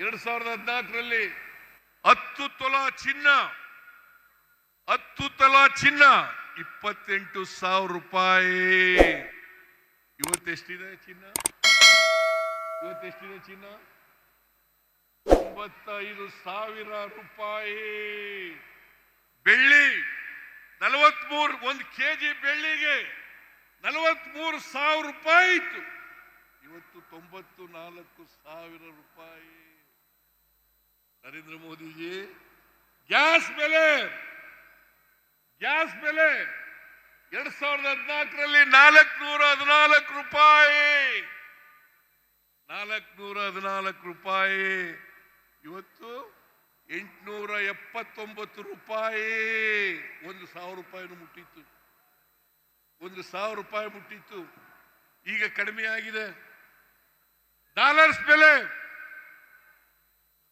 2014ರಲ್ಲಿ 10 ತೊಲಾ ಚಿನ್ನ 28,000 ರೂಪಾಯಿ. ಇವತ್ತೆಷ್ಟಿದೆ ಚಿನ್ನ? 95,000 ರೂಪಾಯಿ. ಬೆಳ್ಳಿ 43, 1 ಕೆಜಿ ಬೆಳ್ಳಿಗೆ 43,000 ರೂಪಾಯಿ ಇತ್ತು. ಇವತ್ತು 94,000 ರೂಪಾಯಿ. ನರೇಂದ್ರ ಮೋದಿಜಿ ಗ್ಯಾಸ್ ಬೆಲೆ 2014ರಲ್ಲಿ 414 ರೂಪಾಯಿ. 414 ರೂಪಾಯಿ. ಇವತ್ತು 879 ರೂಪಾಯಿ. 1,000 ರೂಪಾಯಿನೂ ಮುಟ್ಟಿತ್ತು. 1,000 ರೂಪಾಯಿ ಮುಟ್ಟಿತ್ತು. ಈಗ ಕಡಿಮೆ ಆಗಿದೆ. ಡಾಲರ್ಸ್ ಬೆಲೆ,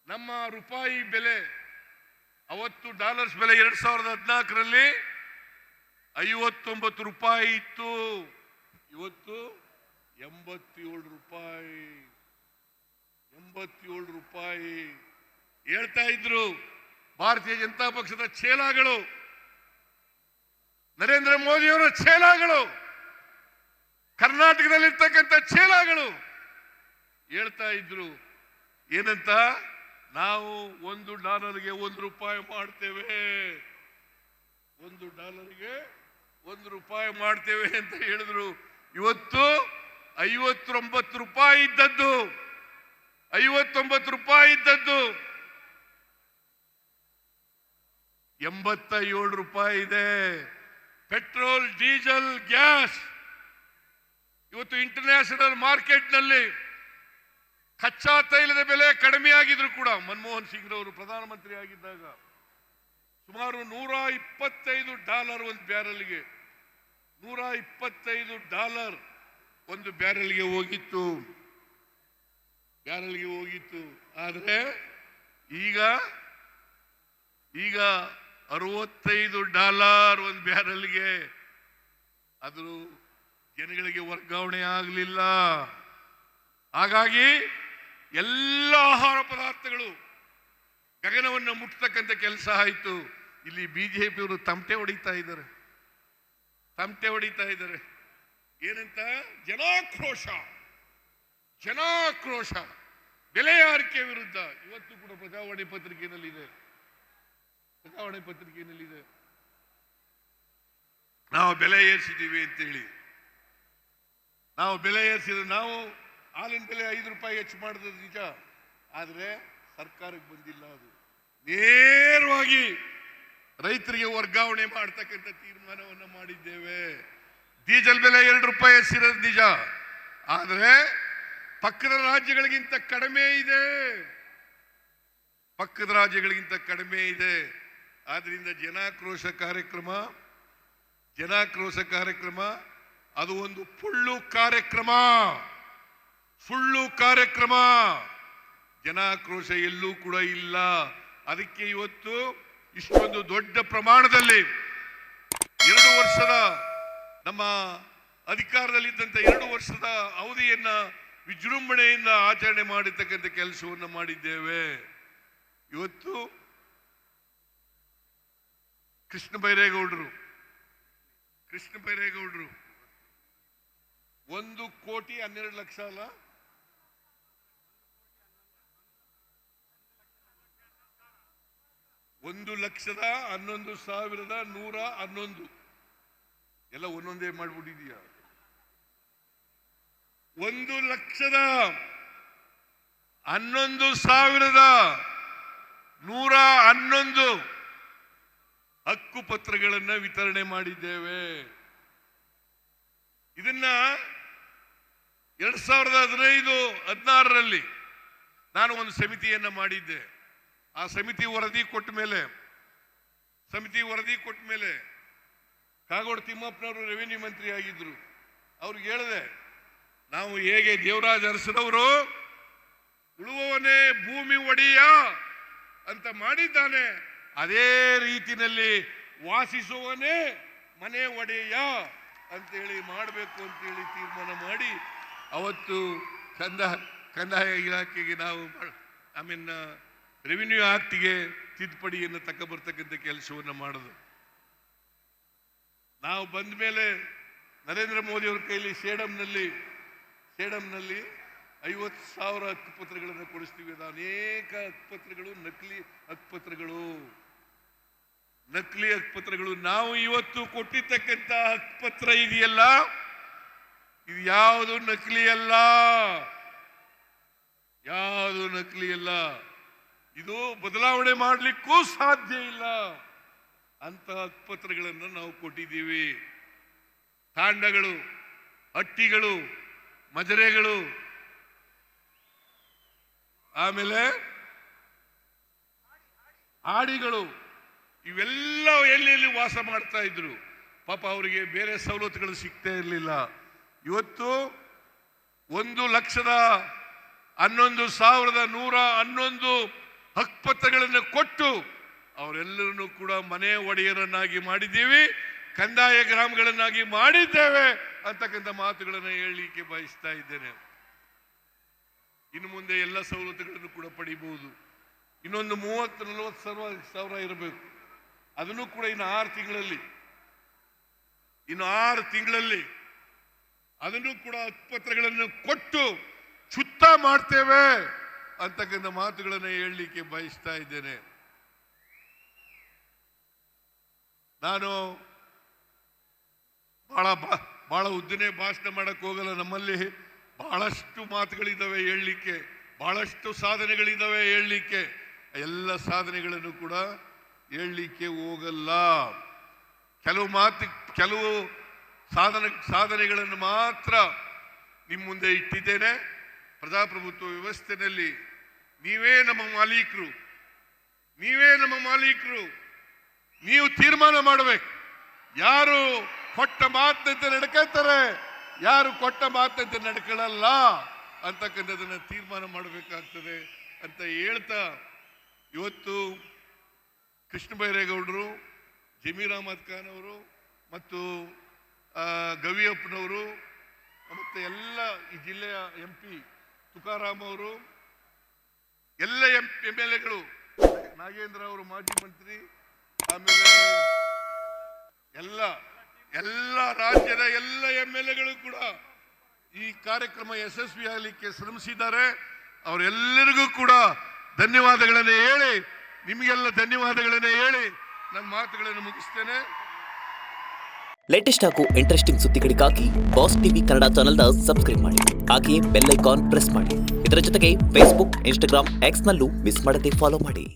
ನಮ್ಮ ರೂಪಾಯಿ ಬೆಲೆ, ಅವತ್ತು ಡಾಲರ್ಸ್ ಬೆಲೆ 2014ರಲ್ಲಿ 59 ರೂಪಾಯಿ ಇತ್ತು. ಇವತ್ತು 87 ರೂಪಾಯಿ. 87 ರೂಪಾಯಿ. ಹೇಳ್ತಾ ಇದ್ರು ಭಾರತೀಯ ಜನತಾ ಪಕ್ಷದ ಚೇಲಾಗಳು, ನರೇಂದ್ರ ಮೋದಿಯವರ ಚೇಲಾಗಳು, ಕರ್ನಾಟಕದಲ್ಲಿರ್ತಕ್ಕಂಥ ಚೇಲಾಗಳು ಹೇಳ್ತಾ ಇದ್ರು ಏನಂತ, ನಾವು $1ಗೆ 1 ರೂಪಾಯಿ ಮಾಡ್ತೇವೆ, $1 ಮಾಡ್ತೇವೆ ಅಂತ ಹೇಳಿದ್ರು. ಇವತ್ತು 59 ರೂಪಾಯಿ ಇದ್ದದ್ದು 87 ರೂಪಾಯಿ ಇದೆ. ಪೆಟ್ರೋಲ್, ಡೀಸೆಲ್, ಗ್ಯಾಸ್ ಇವತ್ತು ಇಂಟರ್ನ್ಯಾಷನಲ್ ಮಾರ್ಕೆಟ್ನಲ್ಲಿ ಕಚ್ಚಾ ತೈಲದ ಬೆಲೆ ಕಡಿಮೆ ಆಗಿದ್ರು ಕೂಡ, ಮನಮೋಹನ್ ಸಿಂಗ್ ಅವರು ಪ್ರಧಾನಮಂತ್ರಿ ಆಗಿದ್ದಾಗ ಸುಮಾರು $125 ಒಂದು ಬ್ಯಾರಲ್ಗೆ, $125 ಒಂದು ಬ್ಯಾರಲ್ಗೆ ಹೋಗಿತ್ತು. ಆದರೆ ಈಗ $65 ಒಂದು ಬ್ಯಾರಲ್ಗೆ. ಅದು ಜನಗಳಿಗೆ ವರ್ಗಾವಣೆ ಆಗಲಿಲ್ಲ. ಹಾಗಾಗಿ ಎಲ್ಲ ಆಹಾರ ಪದಾರ್ಥಗಳು ಗಗನವನ್ನು ಮುಟ್ಟತಕ್ಕಂಥ ಕೆಲಸ ಆಯಿತು. ಇಲ್ಲಿ ಬಿಜೆಪಿಯವರು ತಮಟೆ ಹೊಡಿತಾ ಇದ್ದಾರೆ. ಏನಂತ? ಜನಾಕ್ರೋಶ ಬೆಲೆ ಏರಿಕೆ ವಿರುದ್ಧ. ಇವತ್ತು ಕೂಡ ಪ್ರಜಾವಾಣಿ ಪತ್ರಿಕೆಯಲ್ಲಿದೆ. ನಾವು ಬೆಲೆ ಏರಿಸಿದ್ದೀವಿ ಅಂತೇಳಿ. ನಾವು ಹಾಲಿನ ಬೆಲೆ 5 ರೂಪಾಯಿ ಹೆಚ್ಚು ಮಾಡಿದ್ರು ನಿಜ, ಆದರೆ ಸರ್ಕಾರಕ್ಕೆ ಬಂದಿಲ್ಲ. ಅದು ನೇರವಾಗಿ ರೈತರಿಗೆ ವರ್ಗಾವಣೆ ಮಾಡತಕ್ಕಂಥ ತೀರ್ಮಾನವನ್ನು ಮಾಡಿದ್ದೇವೆ. ಡೀಸೆಲ್ ಬೆಲೆ 2 ರೂಪಾಯಿ ಹೆಚ್ಚಿರೋದು ನಿಜ, ಆದರೆ ಪಕ್ಕದ ರಾಜ್ಯಗಳಿಗಿಂತ ಕಡಿಮೆ ಇದೆ. ಆದ್ರಿಂದ ಜನಾಕ್ರೋಶ ಕಾರ್ಯಕ್ರಮ ಅದು ಒಂದು ಸುಳ್ಳು ಕಾರ್ಯಕ್ರಮ. ಜನಾಕ್ರೋಶ ಎಲ್ಲೂ ಕೂಡ ಇಲ್ಲ. ಅದಕ್ಕೆ ಇವತ್ತು ಇಷ್ಟೊಂದು ದೊಡ್ಡ ಪ್ರಮಾಣದಲ್ಲಿ 2 ವರ್ಷದ ನಮ್ಮ ಅಧಿಕಾರದಲ್ಲಿದ್ದಂಥ 2 ವರ್ಷದ ಅವಧಿಯನ್ನ ವಿಜೃಂಭಣೆಯಿಂದ ಆಚರಣೆ ಮಾಡತಕ್ಕಂಥ ಕೆಲಸವನ್ನು ಮಾಡಿದ್ದೇವೆ. ಇವತ್ತು ಕೃಷ್ಣ ಬೈರೇಗೌಡರು 1,12,00,000 ಅಲ್ಲ, 1,11,111 ಎಲ್ಲ ಒಂದೊಂದೇ ಮಾಡ್ಬಿಟ್ಟಿದೀಯ. 1,11,111 ಹಕ್ಕುಪತ್ರಗಳನ್ನು ವಿತರಣೆ ಮಾಡಿದ್ದೇವೆ. ಇದನ್ನ 2015-16ರಲ್ಲಿ ನಾನು ಒಂದು ಸಮಿತಿಯನ್ನ ಮಾಡಿದ್ದೆ. ಆ ಸಮಿತಿ ವರದಿ ಕೊಟ್ಟ ಮೇಲೆ ಕಾಗೋಡು ತಿಮ್ಮಪ್ಪನವರು ರೆವಿನ್ಯೂ ಮಂತ್ರಿ ಆಗಿದ್ರು. ಅವ್ರಿಗೆ ಹೇಳಿದೆ, ನಾವು ಹೇಗೆ ದೇವರಾಜ ಅರಸನವರು ಉಳುವವನೇ ಭೂಮಿ ಒಡೆಯ ಅಂತ ಮಾಡಿದ್ದಾನೆ, ಅದೇ ರೀತಿಯಲ್ಲಿ ವಾಸಿಸುವವನೇ ಮನೆ ಒಡೆಯ ಅಂತೇಳಿ ಮಾಡಬೇಕು ಅಂತೇಳಿ ತೀರ್ಮಾನ ಮಾಡಿ ಅವತ್ತು ಕಂದಾಯ ಇಲಾಖೆಗೆ ನಾವು ರೆವಿನ್ಯೂ ಆಕ್ಟ್ಗೆ ತಿದ್ದುಪಡಿಯನ್ನು ತಕ್ಕಬರ್ತಕ್ಕಂಥ ಕೆಲಸವನ್ನು ಮಾಡೋದು. ನಾವು ಬಂದ ಮೇಲೆ ನರೇಂದ್ರ ಮೋದಿ ಅವರ ಕೈಲಿ ಸೇಡಂನಲ್ಲಿ 50,000 ಹಕ್ಕುಪತ್ರಗಳನ್ನು ಕೊಡಿಸ್ತೀವಿ. ಅದು ಅನೇಕ ಹಕ್ಕುಪತ್ರಗಳು ನಕಲಿ ಹಕ್ಕುಪತ್ರಗಳು. ನಾವು ಇವತ್ತು ಕೊಟ್ಟಿರ್ತಕ್ಕಂಥ ಹಕ್ಕುಪತ್ರ ಇದೆಯಲ್ಲ, ಇದು ಯಾವುದು ನಕಲಿ ಅಲ್ಲ, ಇದು ಬದಲಾವಣೆ ಮಾಡಲಿಕ್ಕೂ ಸಾಧ್ಯ ಇಲ್ಲ ಅಂತ ಹಕ್ಕುಪತ್ರಗಳನ್ನು ನಾವು ಕೊಟ್ಟಿದ್ದೀವಿ. ತಾಂಡಗಳು, ಹಟ್ಟಿಗಳು, ಮಜರೆಗಳು, ಆಮೇಲೆ ಆಡಿಗಳು, ಇವೆಲ್ಲ ಎಲ್ಲೆಲ್ಲಿ ವಾಸ ಮಾಡ್ತಾ ಇದ್ರು. ಪಾಪ ಅವರಿಗೆ ಬೇರೆ ಸವಲತ್ತುಗಳು ಸಿಗ್ತಾ ಇರಲಿಲ್ಲ. ಇವತ್ತು 1,11,111 ಹಕ್ಕುಪತ್ರಗಳನ್ನು ಕೊಟ್ಟು ಅವರೆಲ್ಲರನ್ನು ಕೂಡ ಮನೆ ಒಡೆಯರನ್ನಾಗಿ ಮಾಡಿದ್ದೀವಿ, ಕಂದಾಯ ಗ್ರಾಮಗಳನ್ನಾಗಿ ಮಾಡಿದ್ದೇವೆ ಅಂತಕ್ಕಂಥ ಮಾತುಗಳನ್ನು ಹೇಳಲಿಕ್ಕೆ ಬಯಸ್ತಾ ಇದ್ದೇನೆ. ಇನ್ನು ಮುಂದೆ ಎಲ್ಲ ಸವಲತ್ತುಗಳನ್ನು ಕೂಡ ಪಡಿಬಹುದು. ಇನ್ನೊಂದು 30-40 ಸಾವಿರ ಇರಬೇಕು. ಅದನ್ನು ಕೂಡ ಇನ್ನು 6 ತಿಂಗಳಲ್ಲಿ ಅದನ್ನು ಕೂಡ ಹಕ್ಕುಪತ್ರಗಳನ್ನು ಕೊಟ್ಟು ಚುತ್ತ ಮಾಡ್ತೇವೆ ಅಂತಕ್ಕಂಥ ಮಾತುಗಳನ್ನು ಹೇಳಲಿಕ್ಕೆ ಬಯಸ್ತಾ ಇದ್ದೇನೆ. ನಾನು ಬಹಳ ಉದ್ದನೆ ಭಾಷಣ ಮಾಡಕ್ ಹೋಗಲ್ಲ. ನಮ್ಮಲ್ಲಿ ಬಹಳಷ್ಟು ಮಾತುಗಳಿದ್ದಾವೆ ಹೇಳಲಿಕ್ಕೆ, ಬಹಳಷ್ಟು ಸಾಧನೆಗಳಿದ್ದಾವೆ ಹೇಳಲಿಕ್ಕೆ. ಎಲ್ಲ ಸಾಧನೆಗಳನ್ನು ಕೂಡ ಹೇಳಲಿಕ್ಕೆ ಹೋಗಲ್ಲ. ಕೆಲವು ಸಾಧನೆಗಳನ್ನು ಮಾತ್ರ ನಿಮ್ಮ ಮುಂದೆ ಇಟ್ಟಿದ್ದೇನೆ. ಪ್ರಜಾಪ್ರಭುತ್ವ ವ್ಯವಸ್ಥೆಯಲ್ಲಿ ನೀವೇ ನಮ್ಮ ಮಾಲೀಕರು. ನೀವು ತೀರ್ಮಾನ ಮಾಡಬೇಕು. ಯಾರು ಕೊಟ್ಟ ಮಾತಂತೆ ನಡ್ಕೊಳ್ತಾರೆ, ಯಾರು ಕೊಟ್ಟ ಮಾತಂತೆ ನಡ್ಕೊಳ್ಳಲ್ಲ ಅಂತಕ್ಕಂಥದ್ದನ್ನು ತೀರ್ಮಾನ ಮಾಡಬೇಕಾಗ್ತದೆ ಅಂತ ಹೇಳ್ತಾ, ಇವತ್ತು ಕೃಷ್ಣ ಬೈರೇಗೌಡರು, ಜಮೀರ್ ಅಹಮದ್ ಖಾನ್ ಅವರು ಮತ್ತು ಗವಿಯಪ್ಪನವರು ಮತ್ತು ಎಲ್ಲ ಈ ಜಿಲ್ಲೆಯ MP ತುಕಾರಾಮ್ ಅವರು, ಎಲ್ಲ MLAಗಳು, ನಾಗೇಂದ್ರ ಅವರು ಮಾಜಿ ಮಂತ್ರಿ, ಆಮೇಲೆ ಎಲ್ಲ ರಾಜ್ಯದ ಎಲ್ಲ MLAಗಳು ಕೂಡ ಈ ಕಾರ್ಯಕ್ರಮ ಯಶಸ್ವಿ ಆಗಲಿಕ್ಕೆ ಶ್ರಮಿಸಿದ್ದಾರೆ. ಅವರೆಲ್ಲರಿಗೂ ಕೂಡ ಧನ್ಯವಾದಗಳನ್ನು ಹೇಳಿ, ನಿಮಗೆಲ್ಲ ಧನ್ಯವಾದಗಳನ್ನು ಹೇಳಿ ನನ್ನ ಮಾತುಗಳನ್ನು ಮುಗಿಸ್ತೇನೆ. ಲೇಟೆಸ್ಟ್ ಹಾಗೂ ಇಂಟ್ರೆಸ್ಟಿಂಗ್ ಸುದ್ದಿಗಳಿಗಾಗಿ ಬಾಸ್ ಟಿವಿ ಕನ್ನಡ ಚಾನೆಲ್ನ ಸಬ್ಸ್ಕ್ರೈಬ್ ಮಾಡಿ. ಹಾಗೆಯೇ ಬೆಲ್ ಐಕಾನ್ ಪ್ರೆಸ್ ಮಾಡಿ. ಇದರ ಜೊತೆಗೆ ಫೇಸ್ಬುಕ್, ಇನ್ಸ್ಟಾಗ್ರಾಮ್, ಎಕ್ಸ್ನಲ್ಲೂ ಮಿಸ್ ಮಾಡದೆ ಫಾಲೋ ಮಾಡಿ.